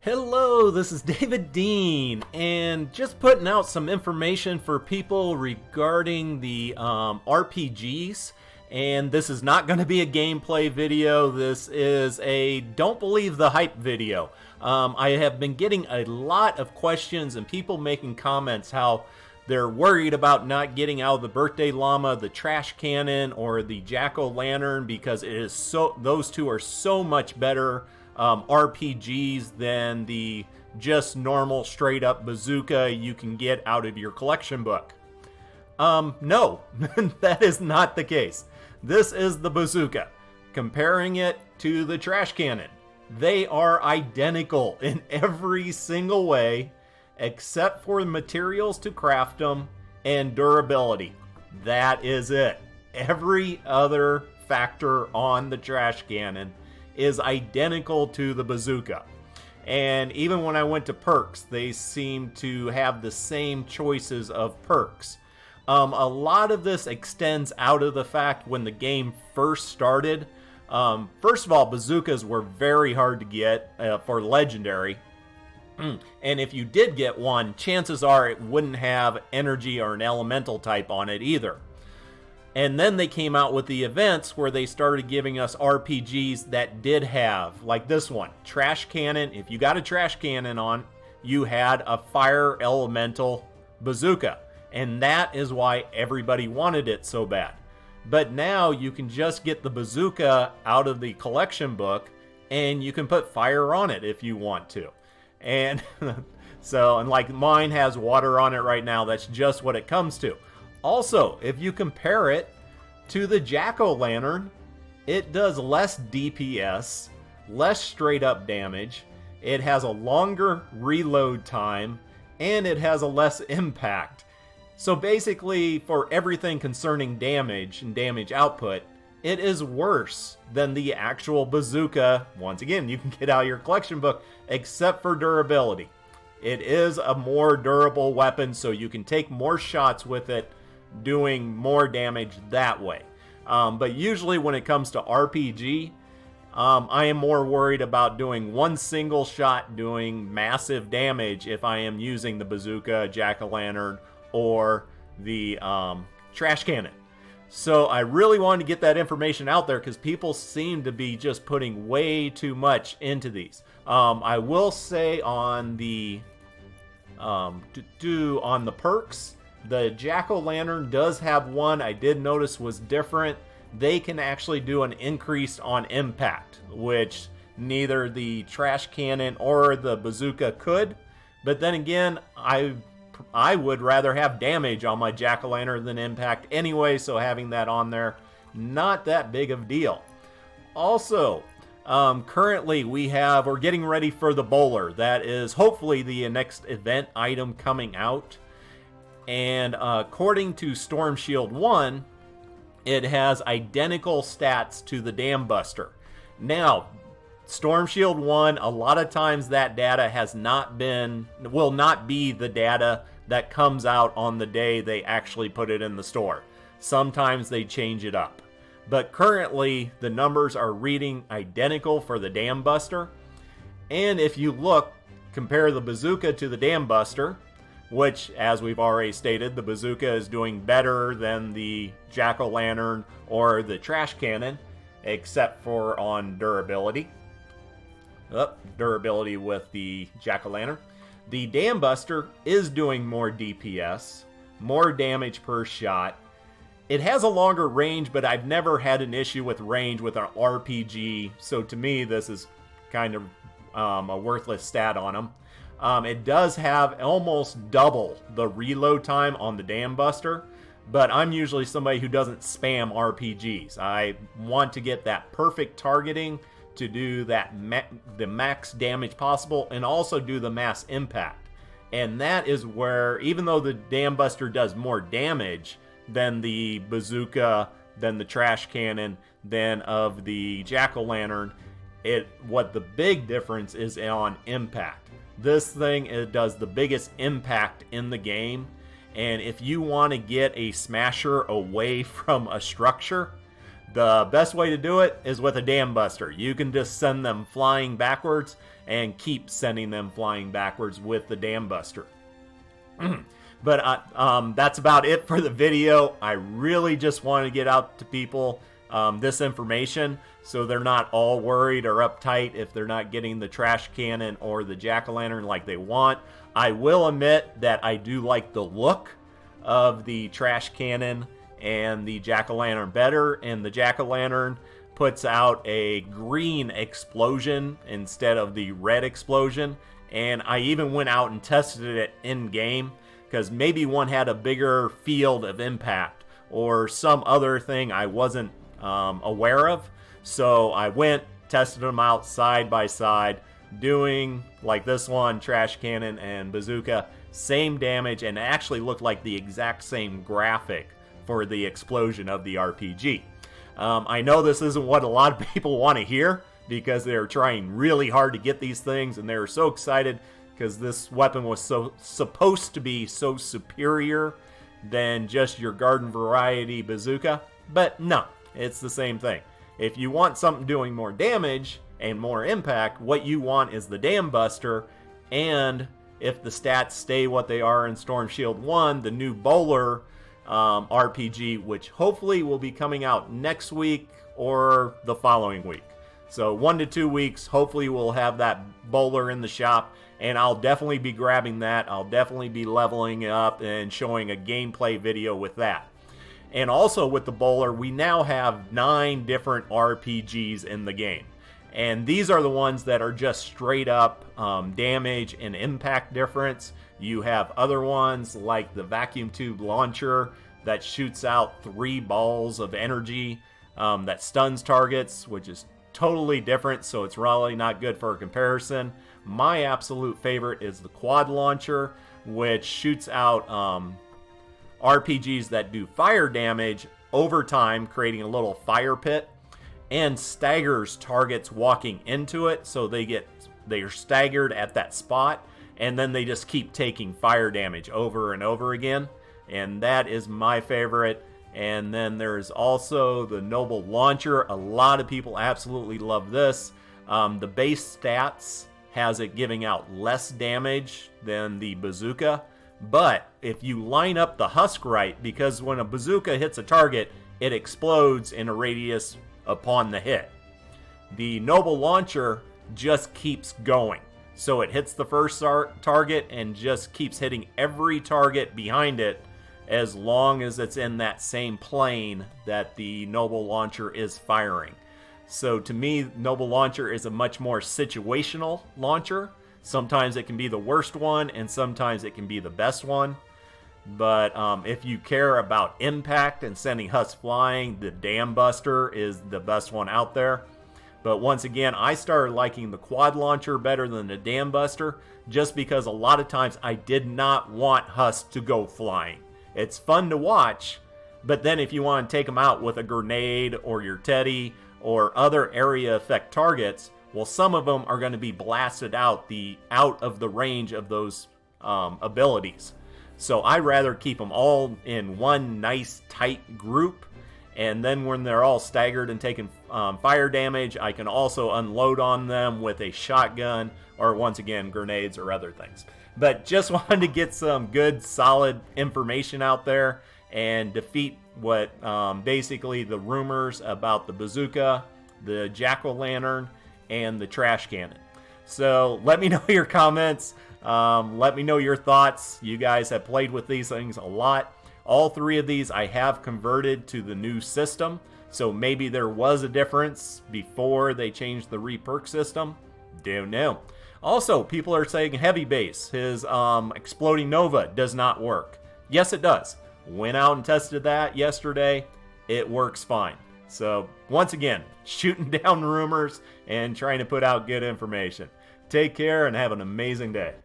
Hello, this is David Dean, and just putting out some information for people regarding the RPGs. And this is not going to be a gameplay video. This is a don't believe the hype video. I have been getting a lot of questions and people making comments how they're worried about not getting out of the birthday llama, the trash cannon, or the jack-o'-lantern because it is those two are so much better RPGs than the just normal straight up bazooka you can get out of your collection book. No, that is not the case. This is the bazooka. Comparing it to the trash cannon, they are identical in every single way except for the materials to craft them and durability. That is it. Every other factor on the trash cannon is identical to the bazooka. And even when I went to perks, they seem to have the same choices of perks. A lot of this extends out of the fact when the game first started. First of all, bazookas were very hard to get for legendary. And if you did get one, chances are it wouldn't have energy or an elemental type on it either. And then they came out with the events where they started giving us RPGs that did have, like this one, trash cannon. If you got a trash cannon on, you had a fire elemental bazooka. And that is why everybody wanted it so bad. But now you can just get the bazooka out of the collection book and you can put fire on it if you want to. And so, and like mine has water on it right now, that's just what it comes to. Also, if you compare it to the jack-o'-lantern, it does less DPS, less straight up damage, it has a longer reload time, and it has a less impact. So basically, for everything concerning damage and damage output, it is worse than the actual bazooka. Once again, you can get out of your collection book, except for durability. It is a more durable weapon, so you can take more shots with it, doing more damage that way. But usually when it comes to RPG, I am more worried about doing one single shot doing massive damage if I am using the bazooka, jack-o'-lantern, or the trash cannon. So I really wanted to get that information out there because people seem to be just putting way too much into these. I will say on the on the perks, the jack-o'-lantern does have one I did notice was different. They can actually do an increase on impact, which neither the trash cannon or the bazooka could. But then again, I would rather have damage on my jack-o'-lantern than impact anyway, so having that on there, not that big of a deal. Also, currently we're getting ready for the bowler. That is hopefully the next event item coming out. And according to Storm Shield 1, it has identical stats to the Dam Buster. Now, Storm Shield 1, a lot of times that data will not be the data that comes out on the day they actually put it in the store. Sometimes they change it up. But currently, the numbers are reading identical for the Dam Buster. And if you compare the bazooka to the Dam Buster, which, as we've already stated, the bazooka is doing better than the jack-o'-lantern or the trash cannon, except for on durability. Durability with the jack-o'-lantern. The Dam Buster is doing more DPS, more damage per shot. It has a longer range, but I've never had an issue with range with an RPG, so to me this is kind of a worthless stat on them. It does have almost double the reload time on the Dam Buster, but I'm usually somebody who doesn't spam RPGs. I want to get that perfect targeting to do that the max damage possible and also do the mass impact. And that is where, even though the Dam Buster does more damage than the bazooka, than the trash cannon, than of the jack-o'-lantern, what the big difference is on impact. This thing, it does the biggest impact in the game, and if you want to get a smasher away from a structure, the best way to do it is with a Dam Buster. You can just send them flying backwards, and keep sending them flying backwards with the Dam Buster. But that's about it for the video. I really just wanted to get out to people this information so they're not all worried or uptight if they're not getting the trash cannon or the jack-o'-lantern like they want. I will admit that I do like the look of the trash cannon and the jack-o'-lantern better, and the jack-o'-lantern puts out a green explosion instead of the red explosion. And I even went out and tested it in game because maybe one had a bigger field of impact or some other thing I wasn't aware of. So I went, tested them out side by side, doing like this one, trash cannon and bazooka, same damage, and it actually looked like the exact same graphic for the explosion of the RPG. I know this isn't what a lot of people want to hear because they're trying really hard to get these things, and they were so excited because this weapon was supposed to be so superior than just your garden variety bazooka. But no, it's the same thing. If you want something doing more damage and more impact, what you want is the Dam Buster, and if the stats stay what they are in Storm Shield 1, the new Bowler RPG, which hopefully will be coming out next week or the following week. So 1 to 2 weeks, hopefully we'll have that Bowler in the shop, and I'll definitely be grabbing that. I'll definitely be leveling up and showing a gameplay video with that. And also with the Bowler, we now have 9 different RPGs in the game. And these are the ones that are just straight up damage and impact difference. You have other ones like the vacuum tube launcher that shoots out 3 balls of energy that stuns targets, which is totally different, so it's really not good for a comparison. My absolute favorite is the quad launcher, which shoots out RPGs that do fire damage over time, creating a little fire pit, and staggers targets walking into it, so they're staggered at that spot, and then they just keep taking fire damage over and over again. And that is my favorite. And then there's also the Noble Launcher. A lot of people absolutely love this. The base stats has it giving out less damage than the bazooka, but if you line up the husk right, because when a bazooka hits a target, it explodes in a radius upon the hit. The Noble Launcher just keeps going. So it hits the first target and just keeps hitting every target behind it as long as it's in that same plane that the Noble Launcher is firing. So to me, Noble Launcher is a much more situational launcher. Sometimes it can be the worst one, and sometimes it can be the best one. But if you care about impact and sending husks flying, the Dam Buster is the best one out there. But once again, I started liking the quad launcher better than the Dam Buster just because a lot of times I did not want husks to go flying. It's fun to watch, but then if you want to take them out with a grenade or your teddy or other area effect targets, well, some of them are going to be blasted out of the range of those abilities. So I rather keep them all in one nice tight group, and then when they're all staggered and taking fire damage, I can also unload on them with a shotgun or, once again, grenades or other things. But just wanted to get some good solid information out there and defeat what basically the rumors about the bazooka, the jack-o'-lantern, and the trash cannon. So let me know your comments. Let me know your thoughts. You guys have played with these things a lot. All 3 of these I have converted to the new system, so maybe there was a difference before they changed the RePerk system. Don't know. Also, people are saying HeavyBase, his Exploding Nova, does not work. Yes, it does. Went out and tested that yesterday. It works fine. So, once again, shooting down rumors and trying to put out good information. Take care and have an amazing day.